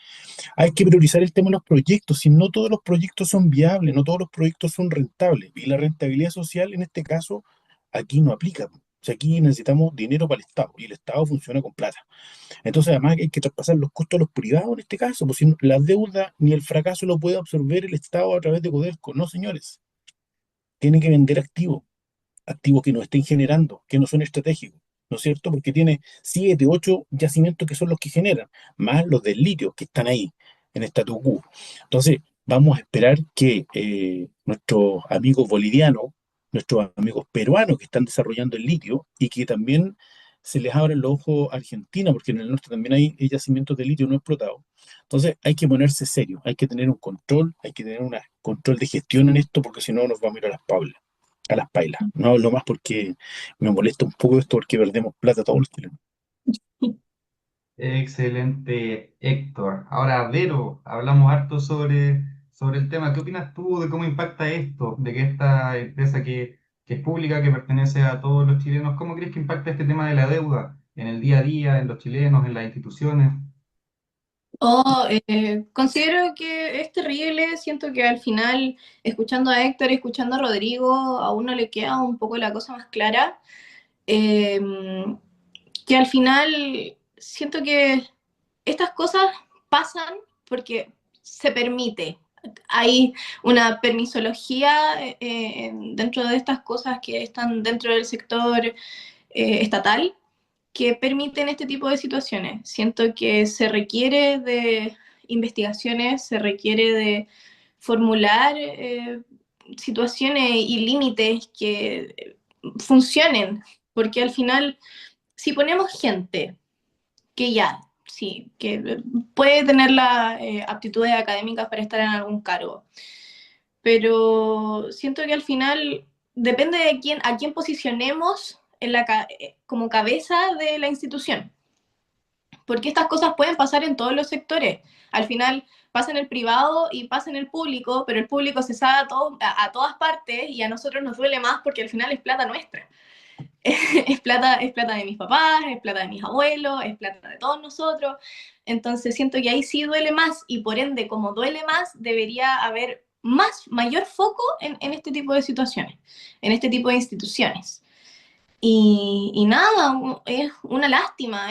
Hay que priorizar el tema de los proyectos. Si no todos los proyectos son viables, no todos los proyectos son rentables. Y la rentabilidad social, en este caso, aquí no aplica. O sea, aquí necesitamos dinero para el Estado. Y el Estado funciona con plata. Entonces, además, hay que traspasar los costos a los privados en este caso, pues si la deuda ni el fracaso lo puede absorber el Estado a través de Codelco. No, señores. Tiene que vender activos, activos que nos estén generando, que no son estratégicos, ¿no es cierto? Porque tiene 7, 8 yacimientos que son los que generan, más los del litio que están ahí, en statu quo. Entonces, vamos a esperar que nuestros amigos bolivianos, nuestros amigos peruanos que están desarrollando el litio y que también se les abren los ojos a Argentina, porque en el norte también hay yacimientos de litio no explotados. Entonces, hay que ponerse serio, hay que tener un control, hay que tener un control de gestión en esto, porque si no nos vamos a ir a las pailas. No hablo más porque me molesta un poco esto porque perdemos plata todos los chilenos. Excelente, Héctor. Ahora, Vero, hablamos harto sobre el tema. ¿Qué opinas tú de cómo impacta esto, de que esta empresa que es pública, que pertenece a todos los chilenos, cómo crees que impacta este tema de la deuda en el día a día, en los chilenos, en las instituciones? Considero que es terrible, siento que al final, escuchando a Héctor y escuchando a Rodrigo, a uno le queda un poco la cosa más clara, eh, que al final siento que estas cosas pasan porque se permite. Hay una permisología dentro de estas cosas que están dentro del sector estatal que permiten este tipo de situaciones. Siento que se requiere de investigaciones, se requiere de formular situaciones y límites que funcionen, porque al final, si ponemos gente que ya, sí, que puede tener las aptitudes académicas para estar en algún cargo, pero siento que al final depende de quién, a quién posicionemos en como cabeza de la institución, porque estas cosas pueden pasar en todos los sectores. Al final pasa en el privado y pasa en el público, pero el público se sabe a todas partes y a nosotros nos duele más porque al final es plata nuestra. Es plata de mis papás, es plata de mis abuelos, es plata de todos nosotros. Entonces siento que ahí sí duele más y por ende, como duele más, debería haber mayor foco en este tipo de situaciones, en este tipo de instituciones. Y nada, es una lástima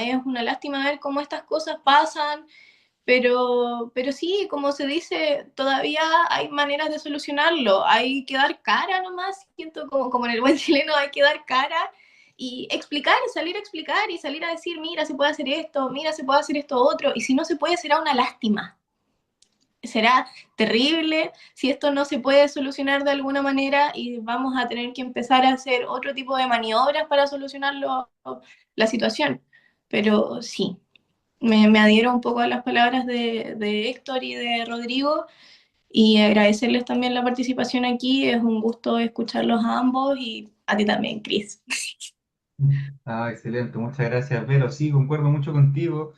ver cómo estas cosas pasan, pero sí, como se dice, todavía hay maneras de solucionarlo, hay que dar cara nomás, siento como en el buen chileno hay que dar cara y explicar, salir a explicar y salir a decir, mira, se puede hacer esto, mira, se puede hacer esto otro, y si no se puede, será una lástima. Será terrible si esto no se puede solucionar de alguna manera y vamos a tener que empezar a hacer otro tipo de maniobras para solucionar la situación. Pero sí, me adhiero un poco a las palabras de Héctor y de Rodrigo y agradecerles también la participación aquí. Es un gusto escucharlos a ambos y a ti también, Cris. Ah, excelente, muchas gracias, Vero. Sí, concuerdo mucho contigo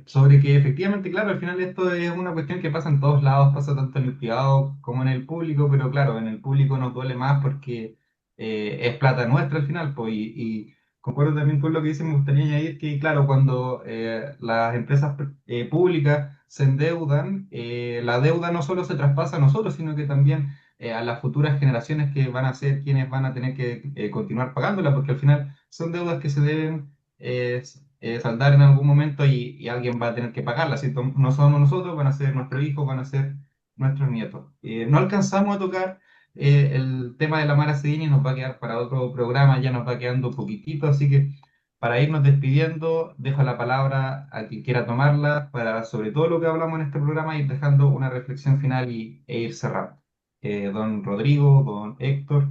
sobre que efectivamente, claro, al final esto es una cuestión que pasa en todos lados, pasa tanto en el privado como en el público, pero claro, en el público nos duele más porque es plata nuestra al final, pues, y concuerdo también con lo que dice, me gustaría añadir que, claro, cuando las empresas públicas se endeudan, la deuda no solo se traspasa a nosotros, sino que también a las futuras generaciones que van a ser quienes van a tener que continuar pagándola, porque al final son deudas que se deben saldar en algún momento y alguien va a tener que pagarlas. Si no somos nosotros, van a ser nuestros hijos, van a ser nuestros nietos. No alcanzamos a tocar el tema de la Mara Cedini, nos va a quedar para otro programa, ya nos va quedando poquitito, así que para irnos despidiendo, dejo la palabra a quien quiera tomarla para, sobre todo lo que hablamos en este programa, ir dejando una reflexión final e ir cerrando. Don Rodrigo, don Héctor.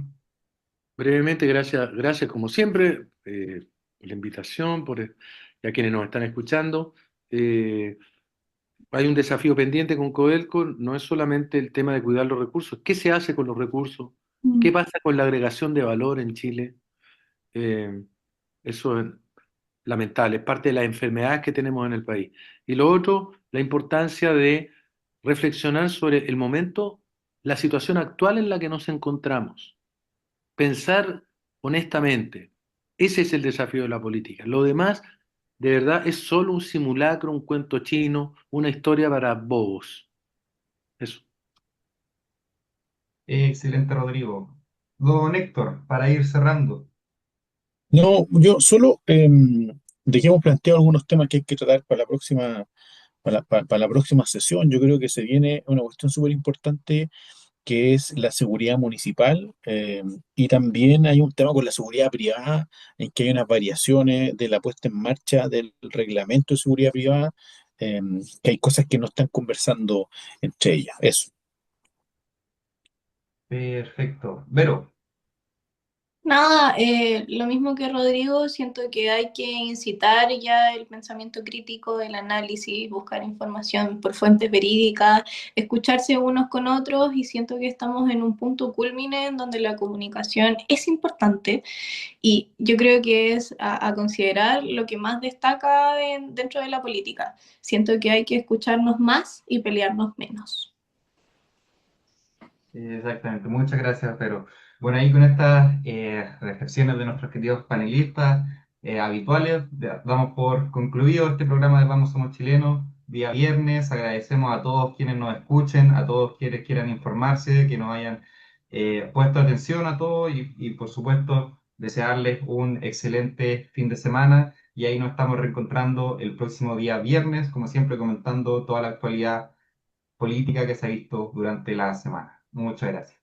Brevemente, gracias como siempre por la invitación, y a quienes nos están escuchando. Hay un desafío pendiente con Codelco, no es solamente el tema de cuidar los recursos, ¿qué se hace con los recursos? ¿Qué Mm. pasa con la agregación de valor en Chile? Eh, Eso es lamentable, es parte de las enfermedades que tenemos en el país. Y lo otro, la importancia de reflexionar sobre el momento, la situación actual en la que nos encontramos. Pensar honestamente. Ese es el desafío de la política. Lo demás, de verdad, es solo un simulacro, un cuento chino, una historia para bobos. Eso. Excelente, Rodrigo. Don Héctor, para ir cerrando. No, yo solo dejemos planteado algunos temas que hay que tratar para la próxima, para la próxima sesión. Yo creo que se viene una cuestión súper importante que es la seguridad municipal, y también hay un tema con la seguridad privada, en que hay unas variaciones de la puesta en marcha del reglamento de seguridad privada, que hay cosas que no están conversando entre ellas. Eso. Perfecto. Vero. Nada, lo mismo que Rodrigo, siento que hay que incitar ya el pensamiento crítico, el análisis, buscar información por fuentes verídicas, escucharse unos con otros y siento que estamos en un punto culmine en donde la comunicación es importante y yo creo que es a considerar lo que más destaca dentro de la política. Siento que hay que escucharnos más y pelearnos menos. Exactamente, muchas gracias, pero bueno, ahí con estas reflexiones de nuestros queridos panelistas habituales, damos por concluido este programa de Vamos Somos Chilenos, día viernes. Agradecemos a todos quienes nos escuchen, a todos quienes quieran informarse, que nos hayan puesto atención a todo y por supuesto desearles un excelente fin de semana y ahí nos estamos reencontrando el próximo día viernes, como siempre comentando toda la actualidad política que se ha visto durante la semana. Muchas gracias.